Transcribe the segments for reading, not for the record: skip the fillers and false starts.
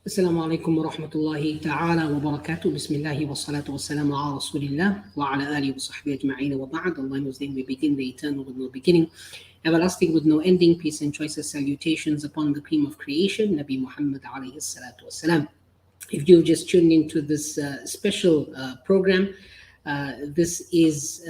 السلام عليكم ورحمة الله تعالى وبركاته. بسم الله والصلاة والسلام على رسول الله وعلى آله وصحبه أجمعين وبعد. Allah whose name we begin, the eternal with no beginning, everlasting with no ending. Peace and choicest salutations upon the cream of creation, Nabi Muhammad alayhi salatu wasalam. If you've just tuned into this special program, this is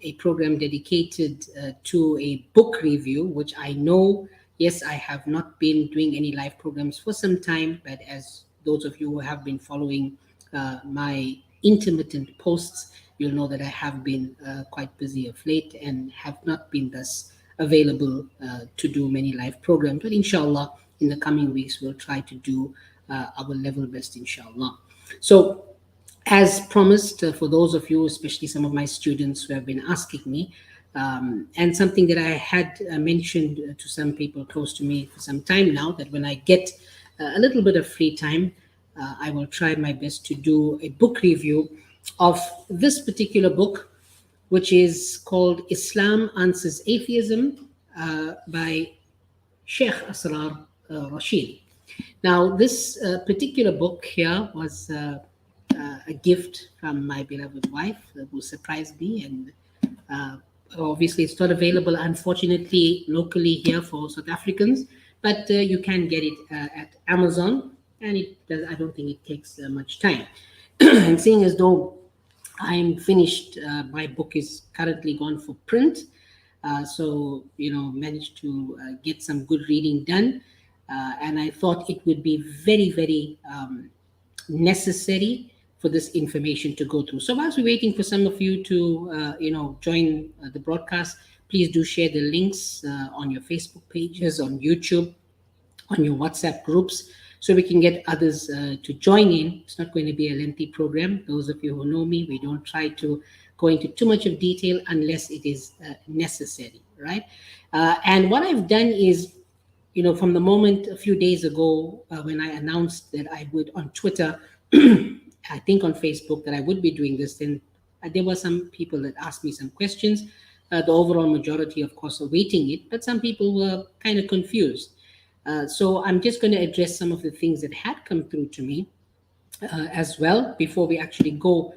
a program dedicated to a book review, which I know, yes, I have not been doing any live programs for some time, but as those of you who have been following my intermittent posts, you'll know that I have been quite busy of late and have not been thus available to do many live programs. But inshallah, in the coming weeks, we'll try to do our level best, inshallah. So, as promised, for those of you, especially some of my students who have been asking me, and something that I had mentioned to some people close to me for some time now, that when I get a little bit of free time, I will try my best to do a book review of this particular book, which is called Islam Answers Atheism by Sheikh Asrar Rashid. Now, this particular book here was a gift from my beloved wife who surprised me, and obviously it's not available, unfortunately, locally here for South Africans, but you can get it at Amazon, and it does, I don't think it takes much time. And seeing as though I'm finished, my book is currently gone for print, so managed to get some good reading done, and I thought it would be very, very necessary for this information to go through. So whilst we're waiting for some of you to join the broadcast, please do share the links on your Facebook pages, on YouTube, on your WhatsApp groups, so we can get others to join in. It's not going to be a lengthy program. Those of you who know me, we don't try to go into too much of detail unless it is necessary, right? And what I've done is, from the moment a few days ago when I announced that I would on Twitter, I think on Facebook, that I would be doing this, then there were some people that asked me some questions. The overall majority, of course, awaiting it, but some people were kind of confused. So I'm just going to address some of the things that had come through to me as well before we actually go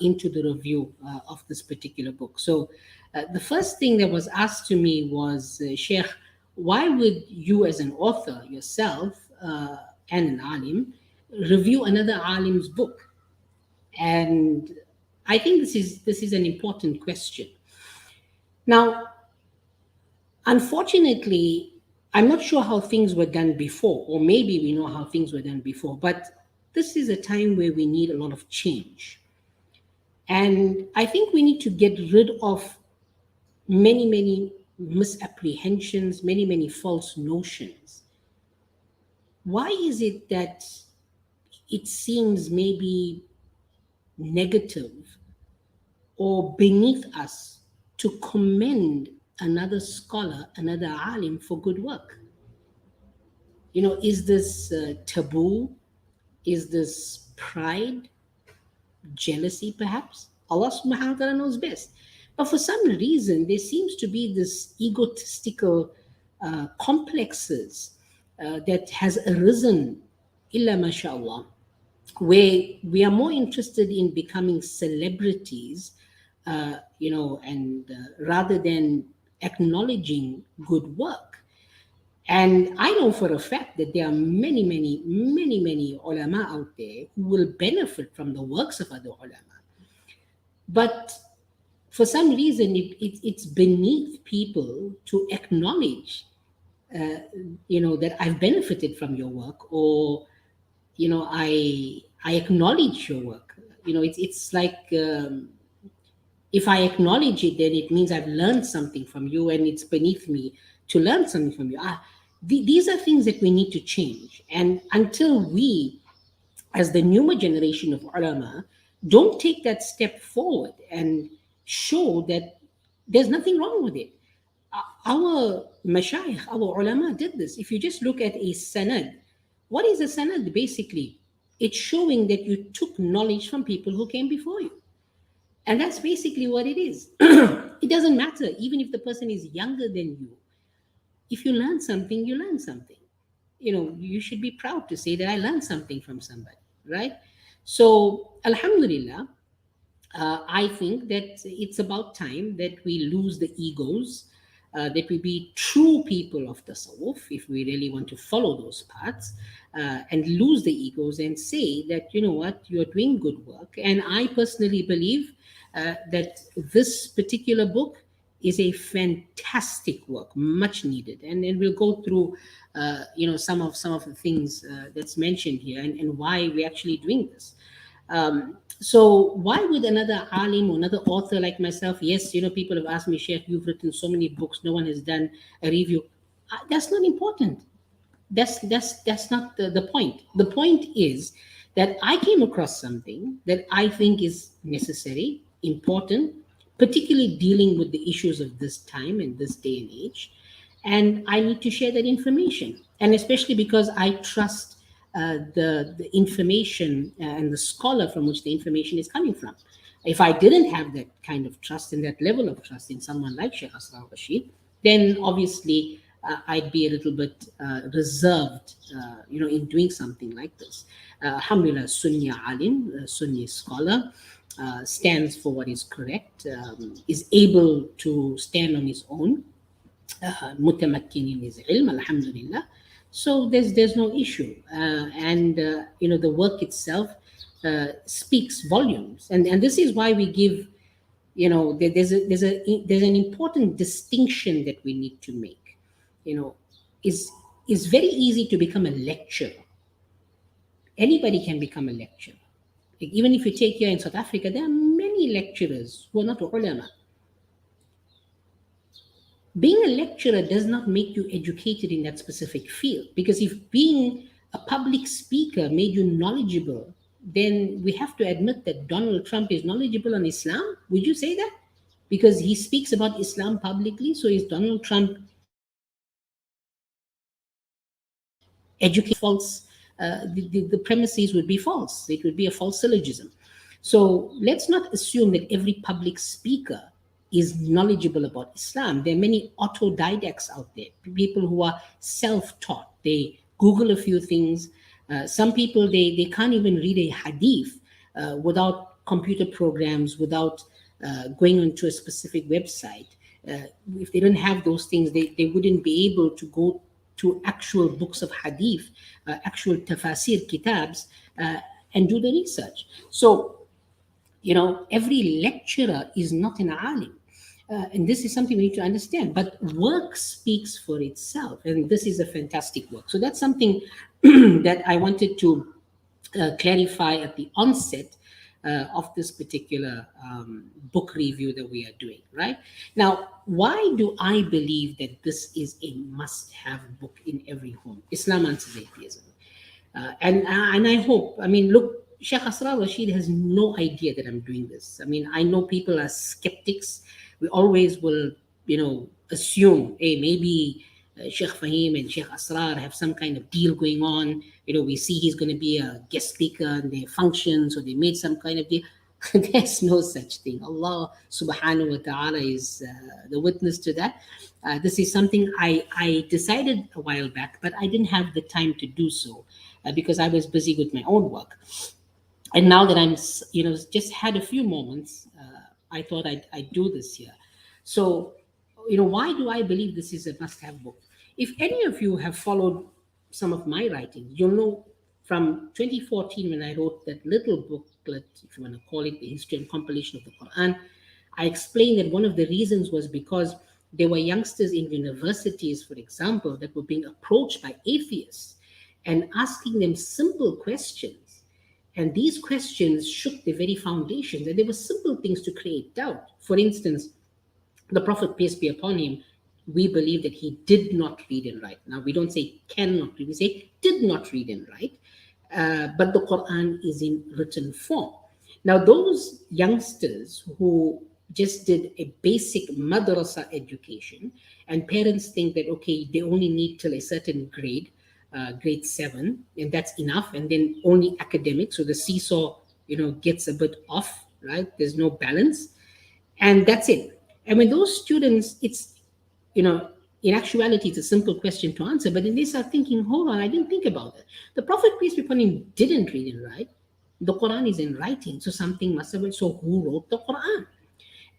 into the review of this particular book. So the first thing that was asked to me was, Sheikh, why would you as an author yourself and an alim review another alim's book? And I think this is an important question. Now, unfortunately, I'm not sure how things were done before, or maybe we know how things were done before, but this is a time where we need a lot of change. And I think we need to get rid of many, many misapprehensions, many, many false notions. Why is it that it seems maybe negative or beneath us to commend another scholar, another alim for good work? Is this taboo? Is this pride? Jealousy, perhaps? Allah subhanahu wa ta'ala knows best. But for some reason, there seems to be this egotistical complexes that has arisen, illa mashallah, where we are more interested in becoming celebrities, and rather than acknowledging good work. And I know for a fact that there are many, many, many, many ulama out there who will benefit from the works of other ulama. But for some reason, it's beneath people to acknowledge, that I've benefited from your work, or, I acknowledge your work. It's like, if I acknowledge it, then it means I've learned something from you, and it's beneath me to learn something from you. These are things that we need to change. And until we, as the newer generation of ulama, don't take that step forward and show that there's nothing wrong with it. Our mashayikh, our ulama did this. If you just look at a sanad, what is a sanad? Basically, it's showing that you took knowledge from people who came before you. And that's basically what it is. It doesn't matter, even if the person is younger than you. If you learn something, you learn something. you should be proud to say that I learned something from somebody, right? So, Alhamdulillah, I think that it's about time that we lose the egos, that we be true people of tasawwuf, if we really want to follow those paths, and lose the egos and say that, you know what, you're doing good work. And I personally believe that this particular book is a fantastic work, much needed. And we'll go through, some of the things that's mentioned here, and why we're actually doing this. So why would another alim or another author like myself? Yes, people have asked me, Sheikh, you've written so many books, no one has done a review. That's not important. That's not the point. The point is that I came across something that I think is necessary, important, particularly dealing with the issues of this time and this day and age, and I need to share that information. And especially because I trust the information and the scholar from which the information is coming from. If I didn't have that kind of trust and that level of trust in someone like Sheikh Asrar Rashid, then obviously I'd be a little bit reserved, in doing something like this. Alhamdulillah, Sunni alim, Sunni scholar, stands for what is correct, is able to stand on his own, متمكن in his ilm, alhamdulillah. So there's no issue, and the work itself speaks volumes, and this is why we give, there's an important distinction that we need to make. Is very easy to become a lecturer. Anybody can become a lecturer. Like, even if you take here in South Africa, there are many lecturers who are not ulama. Being a lecturer does not make you educated in that specific field, because if being a public speaker made you knowledgeable, then we have to admit that Donald Trump is knowledgeable on Islam. Would you say that? Because he speaks about Islam publicly, so is Donald Trump educated? False. The premises would be false. It would be a false syllogism. So let's not assume that every public speaker is knowledgeable about Islam. There are many autodidacts out there, people who are self-taught. They Google a few things. Some people, they can't even read a hadith without computer programs, without going onto a specific website. If they don't have those things, they wouldn't be able to go to actual books of hadith, actual tafasir kitabs, and do the research. So, every lecturer is not an alim. And this is something we need to understand. But work speaks for itself, and this is a fantastic work. So that's something that I wanted to clarify at the onset of this particular book review that we are doing, right? Now, why do I believe that this is a must-have book in every home? Islam Answers Atheism. And I hope, look, Sheikh Asrar Rashid has no idea that I'm doing this. I know people are skeptics. We always will, assume, hey, maybe Sheikh Fahim and Sheikh Asrar have some kind of deal going on. We see he's going to be a guest speaker in their functions, or they made some kind of deal. There's no such thing. Allah subhanahu wa ta'ala is the witness to that. This is something I decided a while back, but I didn't have the time to do so because I was busy with my own work. And now that I'm, just had a few moments, I thought I'd do this here. So, why do I believe this is a must-have book? If any of you have followed some of my writings, you'll know from 2014 when I wrote that little booklet, if you want to call it, the history and compilation of the Quran, I explained that one of the reasons was because there were youngsters in universities, for example, that were being approached by atheists and asking them simple questions. And these questions shook the very foundations, and there were simple things to create doubt. For instance, the Prophet, peace be upon him, we believe that he did not read and write. Now, we don't say cannot read, we say did not read and write, but the Quran is in written form. Now, those youngsters who just did a basic madrasa education, and parents think that, okay, they only need till a certain grade, grade 7, and that's enough, and then only academic, so the seesaw, gets a bit off, right? There's no balance, and that's it. And when those students, it's, In actuality, it's a simple question to answer, but then they start thinking, hold on, I didn't think about that. The Prophet, peace be upon him, didn't read and write. The Quran is in writing, so something must have been. So who wrote the Quran?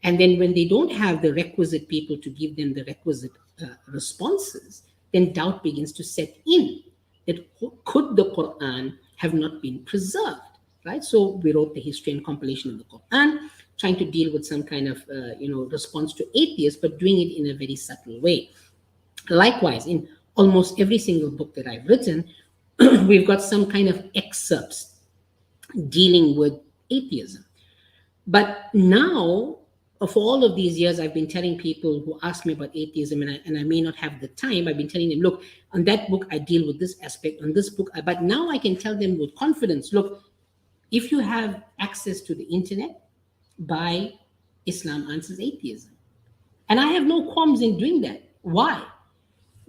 And then when they don't have the requisite people to give them the requisite responses, then doubt begins to set in that could the Quran have not been preserved, right? So we wrote the history and compilation of the Quran, trying to deal with some kind of response to atheists, but doing it in a very subtle way. Likewise, in almost every single book that I've written, we've got some kind of excerpts dealing with atheism. But now, for all of these years, I've been telling people who ask me about atheism, and I may not have the time, I've been telling them, look, on that book, I deal with this aspect, on this book, but now I can tell them with confidence, look, if you have access to the internet, buy Islam Answers Atheism. And I have no qualms in doing that. Why?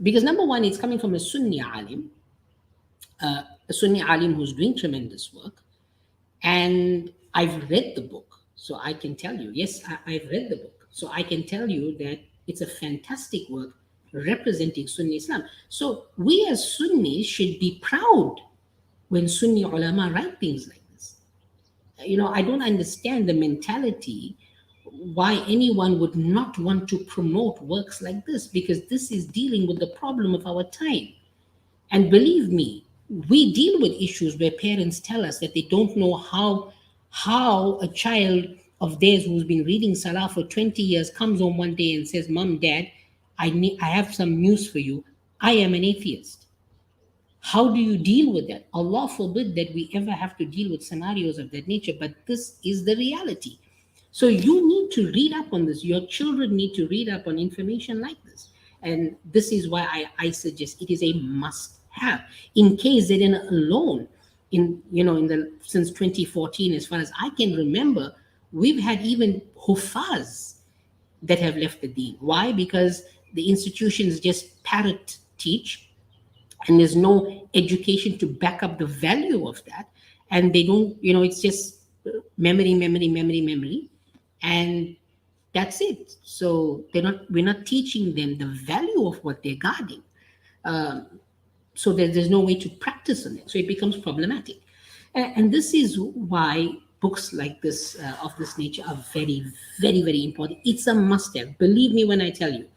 Because number one, it's coming from a Sunni alim who's doing tremendous work. And I've read the book. So I can tell you, yes, I've read the book. So I can tell you that it's a fantastic work representing Sunni Islam. So we as Sunnis should be proud when Sunni ulama write things like this. I don't understand the mentality why anyone would not want to promote works like this, because this is dealing with the problem of our time. And believe me, we deal with issues where parents tell us that they don't know how a child of theirs who's been reading Salah for 20 years comes home one day and says, Mom, Dad, I have some news for you. I am an atheist. How do you deal with that? Allah forbid that we ever have to deal with scenarios of that nature, but this is the reality. So you need to read up on this. Your children need to read up on information like this. And this is why I suggest it is a must have. In case they didn't alone, since 2014, as far as I can remember, we've had even huffaz that have left the deen. Why? Because the institutions just parrot teach, and there's no education to back up the value of that. And they don't, it's just memory, and that's it. So we're not teaching them the value of what they're guarding. So there's no way to practice on it. So it becomes problematic. And this is why books like this, of this nature, are very, very, very important. It's a must-have. Believe me when I tell you,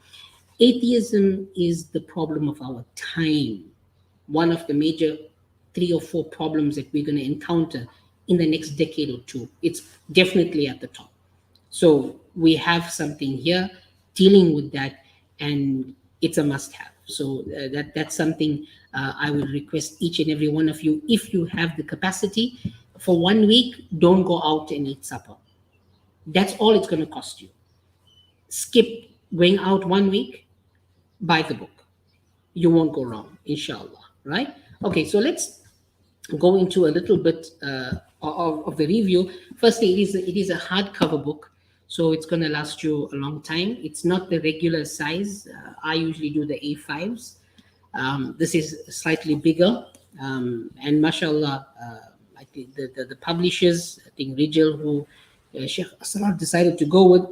atheism is the problem of our time. One of the major 3 or 4 problems that we're going to encounter in the next decade or two. It's definitely at the top. So we have something here dealing with that, and it's a must-have. So that's something I would request each and every one of you, if you have the capacity, for 1 week, don't go out and eat supper. That's all it's going to cost you. Skip going out 1 week, buy the book. You won't go wrong, inshallah, right? Okay, so let's go into a little bit of the review. Firstly, it is a hardcover book, so it's going to last you a long time. It's not the regular size. I usually do the A5s. This is slightly bigger, and mashallah, I think the publishers, I think Rview, who Sheikh Asrar decided to go with,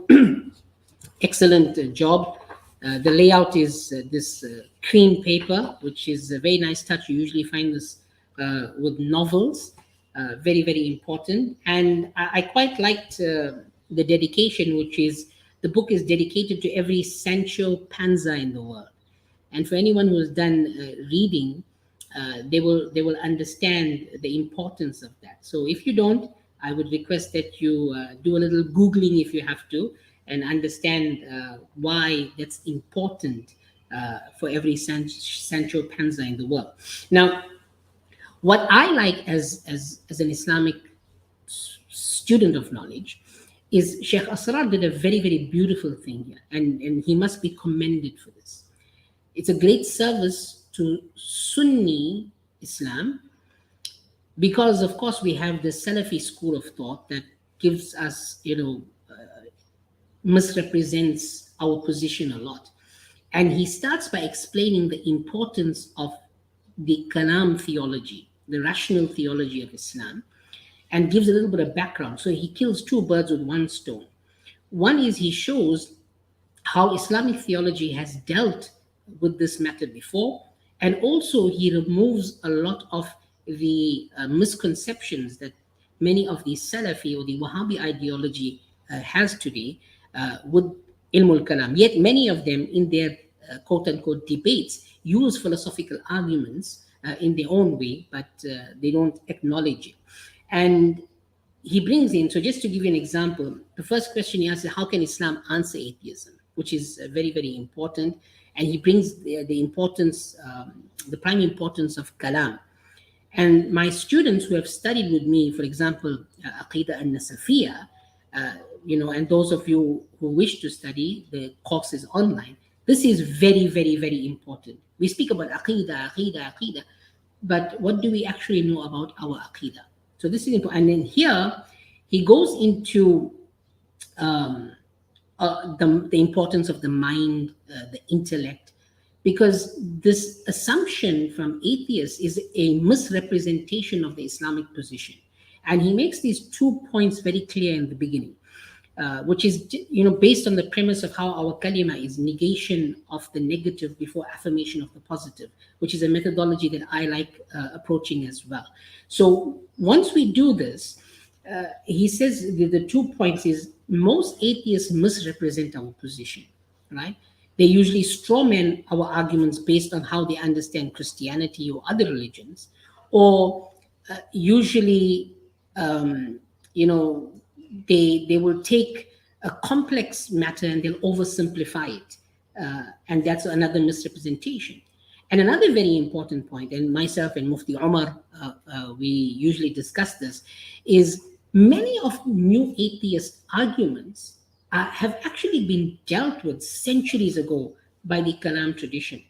excellent job. The layout is this cream paper, which is a very nice touch. You usually find this with novels. Very, very important. And I quite liked the dedication, which is the book is dedicated to every Sancho Panza in the world. And for anyone who has done reading, they will understand the importance of that. So if you don't, I would request that you do a little Googling if you have to, and understand why that's important for every Sancho Panza in the world. Now, what I like as an Islamic student of knowledge is Sheikh Asrar did a very, very beautiful thing here, and he must be commended for this. It's a great service to Sunni Islam, because of course we have the Salafi school of thought that gives us, misrepresents our position a lot. And he starts by explaining the importance of the Kalam theology, the rational theology of Islam, and gives a little bit of background. So he kills 2 birds with 1 stone. One is he shows how Islamic theology has dealt with this matter before. And also, he removes a lot of the misconceptions that many of the Salafi or the Wahhabi ideology has today with ilmul kalam. Yet many of them, in their quote unquote debates, use philosophical arguments in their own way, but they don't acknowledge it. And he brings in, so just to give you an example, the first question he asks is, how can Islam answer atheism? Which is very, very important. And he brings the importance, the prime importance of kalam. And my students who have studied with me, for example, Aqidah al-Nasafiyya, and those of you who wish to study, the course is online. This is very, very, very important. We speak about Aqidah, but what do we actually know about our Aqidah? So this is important. And then here, he goes into the importance of the mind, the intellect, because this assumption from atheists is a misrepresentation of the Islamic position. And he makes these 2 points very clear in the beginning, which is based on the premise of how our kalima is negation of the negative before affirmation of the positive, which is a methodology that I like approaching as well. So once we do this, he says the 2 points is, most atheists misrepresent our position, right? They usually strawman our arguments based on how they understand Christianity or other religions, or usually, they will take a complex matter and they'll oversimplify it, and that's another misrepresentation. And another very important point, and myself and Mufti Omar, we usually discuss this, is many of new atheist arguments have actually been dealt with centuries ago by the Kalam tradition.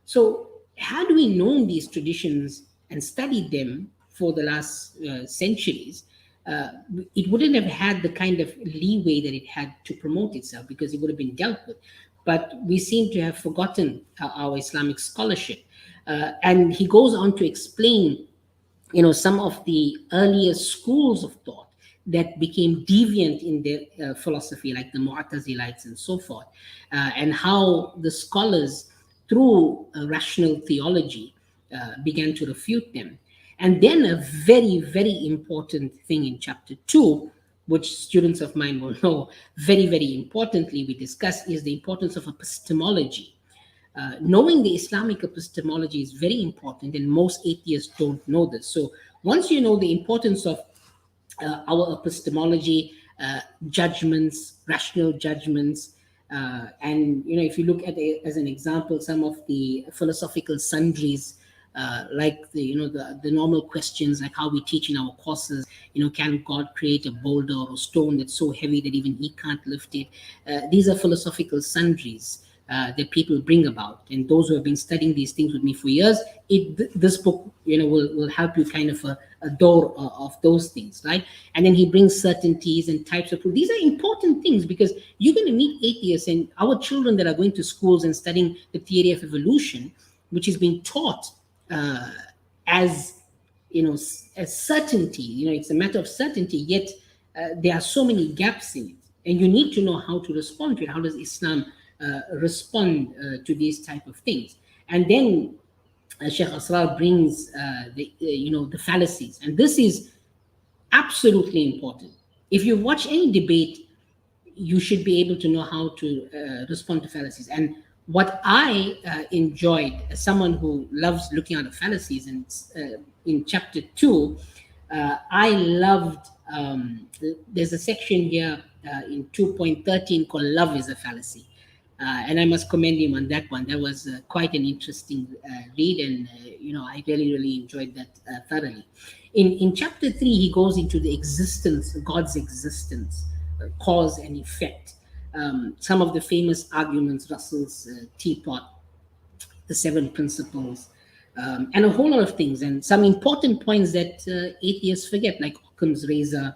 So had we known these traditions and studied them for the last centuries, it wouldn't have had the kind of leeway that it had to promote itself, because it would have been dealt with. But we seem to have forgotten our Islamic scholarship. And he goes on to explain some of the earlier schools of thought that became deviant in their philosophy, like the Mu'tazilites and so forth, and how the scholars, through rational theology, began to refute them. And then a very, very important thing in chapter 2, which students of mine will know very, very importantly, we discuss, is the importance of epistemology. Knowing the Islamic epistemology is very important, and most atheists don't know this. So once you know the importance of our epistemology, judgments, rational judgments, and if you look at it as an example, some of the philosophical sundries, like the normal questions, like how we teach in our courses, can God create a boulder or a stone that's so heavy that even he can't lift it? These are philosophical sundries that people bring about, and those who have been studying these things with me for years, this book will help you kind of a door of those things, right? And then he brings certainties and types of proof. These are important things, because you're going to meet atheists, and our children that are going to schools and studying the theory of evolution, which is being taught as certainty. It's a matter of certainty, yet there are so many gaps in it, and you need to know how to respond to it. How does Islam respond to these type of things? And then Sheikh Asrar brings the fallacies, and this is absolutely important. If you watch any debate, you should be able to know how to respond to fallacies. And what I enjoyed, as someone who loves looking at the fallacies, and in chapter 2, I loved, there's a section here in 2.13 called Love is a Fallacy. And I must commend him on that one. That was quite an interesting read, and I really, really enjoyed that thoroughly. In chapter 3, he goes into the existence, God's existence, cause and effect. Some of the famous arguments, Russell's teapot, the 7 principles, and a whole lot of things, and some important points that atheists forget, like Occam's razor.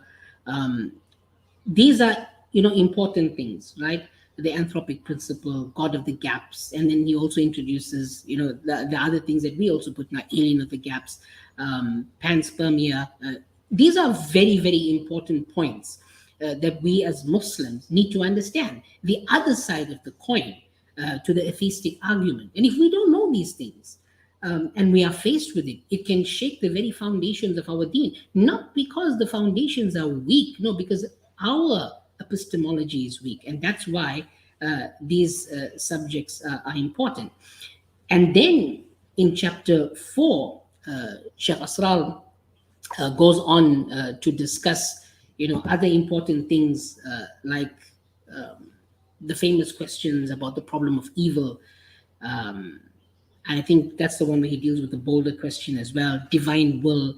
These are important things, right? The anthropic principle, God of the gaps, and then he also introduces the other things that we also put now, alien of the gaps, panspermia. These are very, very important points that we as Muslims need to understand. The other side of the coin, to the atheistic argument. And if we don't know these things, and we are faced with it, it can shake the very foundations of our deen. Not because the foundations are weak, no, because our epistemology is weak. And that's why these subjects are important. And then in chapter 4, Sheikh Asrar goes on to discuss, other important things like the famous questions about the problem of evil. I think that's the one where he deals with the bolder question as well: divine will,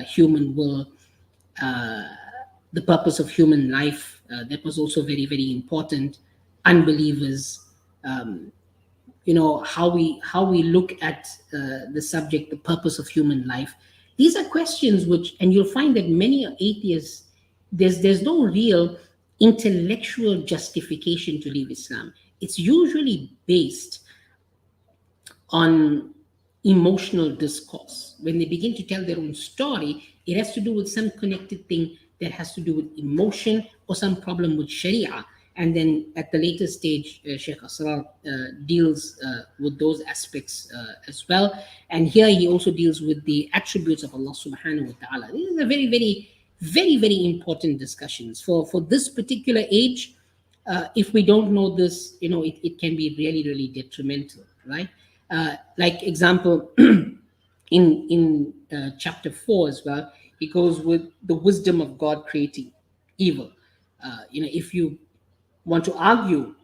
human will, uh, the purpose of human life. That was also very, very important. Unbelievers, how we look at the subject, the purpose of human life. These are questions which, and you'll find that many atheists, there's no real intellectual justification to leave Islam. It's usually based on emotional discourse. When they begin to tell their own story, it has to do with some connected thing that has to do with emotion or some problem with Sharia. And then at the later stage, Sheikh Asrar deals with those aspects as well. And here he also deals with the attributes of Allah subhanahu wa ta'ala. These are very, very, very, very important discussions. For this particular age, if we don't know this, it can be really, really detrimental, right? Like example, in chapter 4 as well, he goes with the wisdom of God creating evil. If you want to argue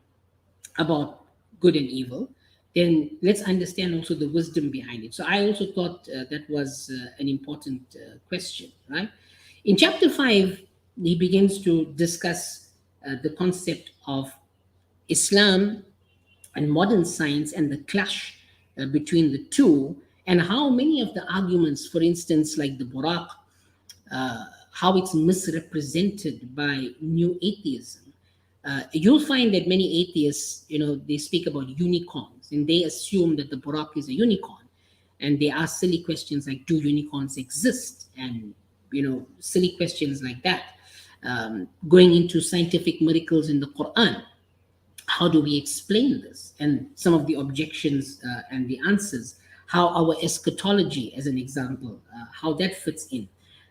about good and evil, then let's understand also the wisdom behind it. So I also thought that was an important question, right? In chapter 5, he begins to discuss the concept of Islam and modern science and the clash between the two, and how many of the arguments, for instance, like the Buraq, how it's misrepresented by new atheism. You'll find that many atheists, they speak about unicorns and they assume that the Buraq is a unicorn. And they ask silly questions like, do unicorns exist? And, silly questions like that. Going into scientific miracles in the Quran. How do we explain this? And some of the objections and the answers. How our eschatology, as an example, how that fits in.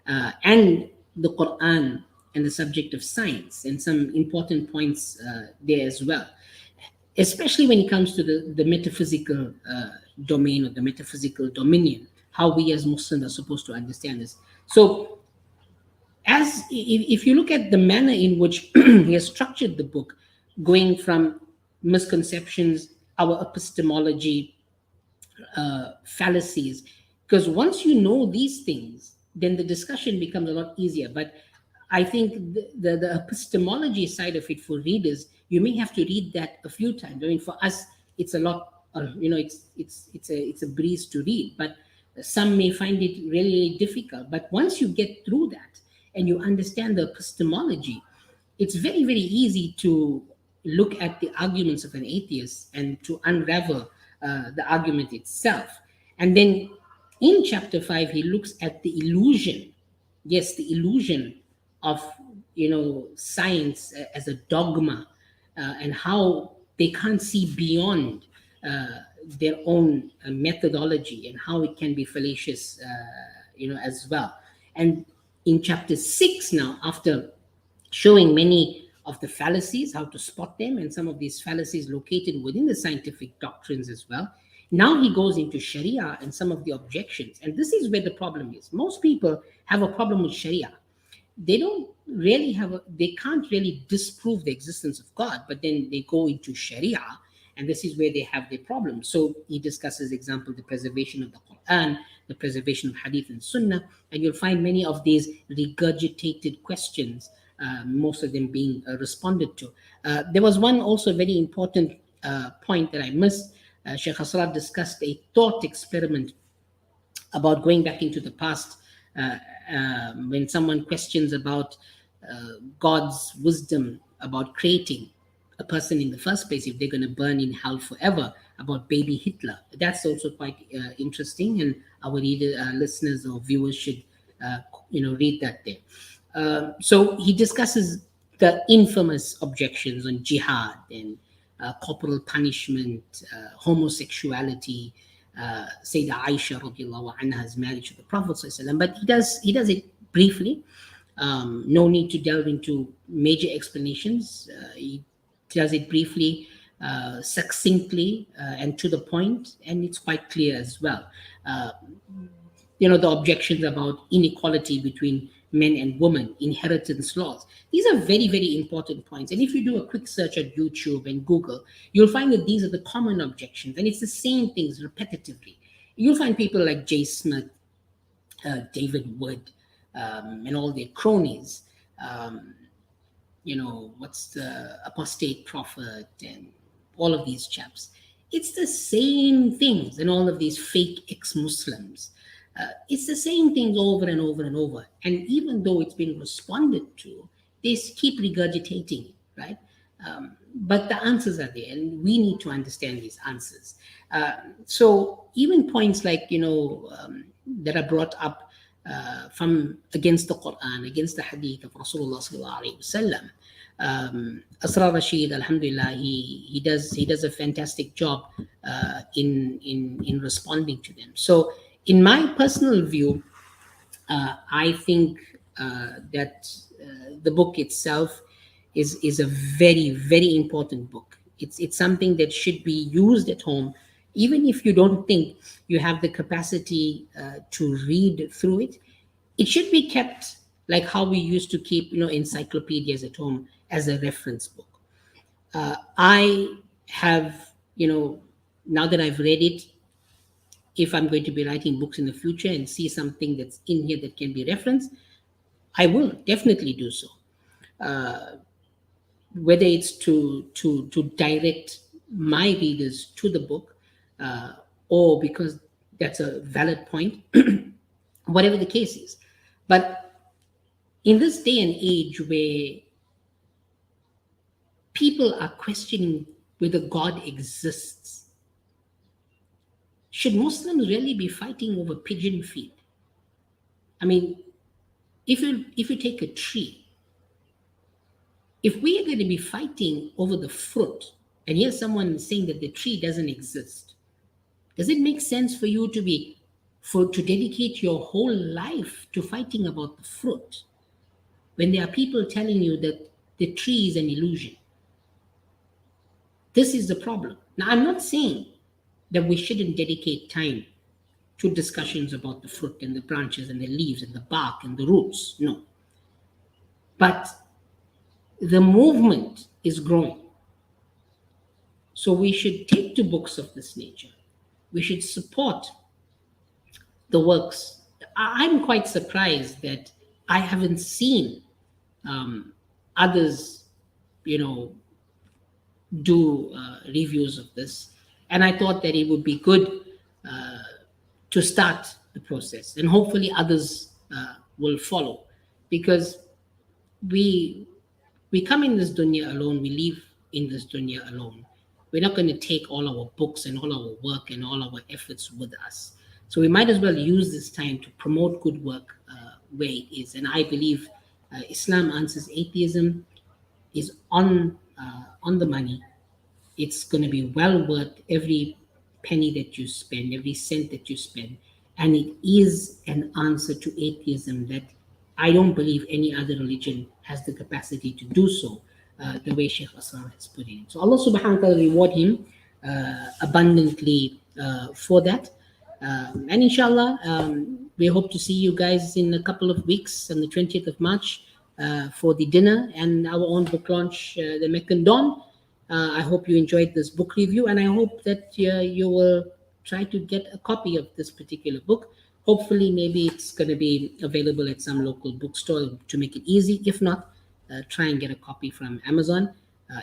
And the Quran and the subject of science, and some important points there as well, especially when it comes to the metaphysical domain or the metaphysical dominion, how we as Muslims are supposed to understand this. So if you look at the manner in which he has structured the book, going from misconceptions, our epistemology, fallacies, because once you know these things, then the discussion becomes a lot easier. But I think the epistemology side of it, for readers, you may have to read that a few times. I mean, for us, it's a lot. It's a breeze to read, but some may find it really, really difficult. But once you get through that and you understand the epistemology, it's very, very easy to look at the arguments of an atheist and to unravel the argument itself. And then in chapter 5, he looks at the illusion, yes, the illusion of science as a dogma, and how they can't see beyond their own methodology, and how it can be fallacious, as well. And in chapter 6 now, after showing many of the fallacies, how to spot them, and some of these fallacies located within the scientific doctrines as well. Now he goes into Sharia and some of the objections. And this is where the problem is. Most people have a problem with Sharia. They don't really they can't really disprove the existence of God, but then they go into Sharia, and this is where they have their problem. So he discusses, example, the preservation of the Quran, the preservation of Hadith and Sunnah, and you'll find many of these regurgitated questions, most of them being responded to. There was one also very important point that I missed. Sheikh Asrar discussed a thought experiment about going back into the past, when someone questions about God's wisdom about creating a person in the first place, if they're going to burn in hell forever, about baby Hitler. That's also quite interesting, and our listeners or viewers should read that there. So he discusses the infamous objections on jihad and corporal punishment, homosexuality, Sayyidah Aisha radiallahu anha's marriage to the Prophet sallallahu alaihi wasallam. But he does it briefly. No need to delve into major explanations. He does it briefly, succinctly, and to the point, and it's quite clear as well. Uh, the objections about inequality between men and women, inheritance laws. These are very, very important points. And if you do a quick search at YouTube and Google, you'll find that these are the common objections, and it's the same things repetitively. You'll find people like Jay Smith, David Wood, and all their cronies. Um, what's the apostate prophet and all of these chaps. It's the same things, and all of these fake ex-Muslims. It's the same things over and over and over. And even though it's been responded to, they keep regurgitating it, right? But the answers are there, and we need to understand these answers. So even points like, that are brought up from against the Quran, against the Hadith of Rasulullah sallallahu alaihi wasallam. Asrar Rashid, alhamdulillah, he does a fantastic job in responding to them. So in my personal view, I think that the book itself is a very, very important book. It's something that should be used at home, even if you don't think you have the capacity to read through it. It should be kept like how we used to keep, encyclopedias at home as a reference book. I have, now that I've read it, if I'm going to be writing books in the future and see something that's in here that can be referenced, I will definitely do so. Whether it's to direct my readers to the book, or because that's a valid point, whatever the case is. But in this day and age where people are questioning whether God exists, should Muslims really be fighting over pigeon feed? I mean, if you take a tree, if we are going to be fighting over the fruit, and here's someone saying that the tree doesn't exist, does it make sense for you to dedicate your whole life to fighting about the fruit when there are people telling you that the tree is an illusion? This is the problem. Now, I'm not saying that we shouldn't dedicate time to discussions about the fruit and the branches and the leaves and the bark and the roots. No. But the movement is growing. So we should take to books of this nature. We should support the works. I'm quite surprised that I haven't seen others, do reviews of this. And I thought that it would be good to start the process, and hopefully others will follow, because we come in this dunya alone, we leave in this dunya alone. We're not going to take all our books and all our work and all our efforts with us. So we might as well use this time to promote good work where it is. And I believe Islam Answers Atheism is on the money. It's going to be well worth every penny that you spend, every cent that you spend. And it is an answer to atheism that I don't believe any other religion has the capacity to do so, the way Sheikh Asrar has put it. So Allah subhanahu wa ta'ala reward him abundantly for that. And inshallah, we hope to see you guys in a couple of weeks on the 20th of March for the dinner and our own book launch, The Meccan Dawn. I hope you enjoyed this book review, and I hope that you will try to get a copy of this particular book. Hopefully, maybe it's going to be available at some local bookstore to make it easy. If not, try and get a copy from Amazon.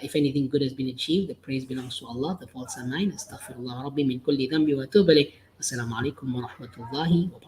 If anything good has been achieved, the praise belongs to Allah. The faults are mine. Astaghfirullah Rabbi min kulli dhanbi wa atubu ilayh. Assalamu alaikum wa rahmatullahi wa barakatuh.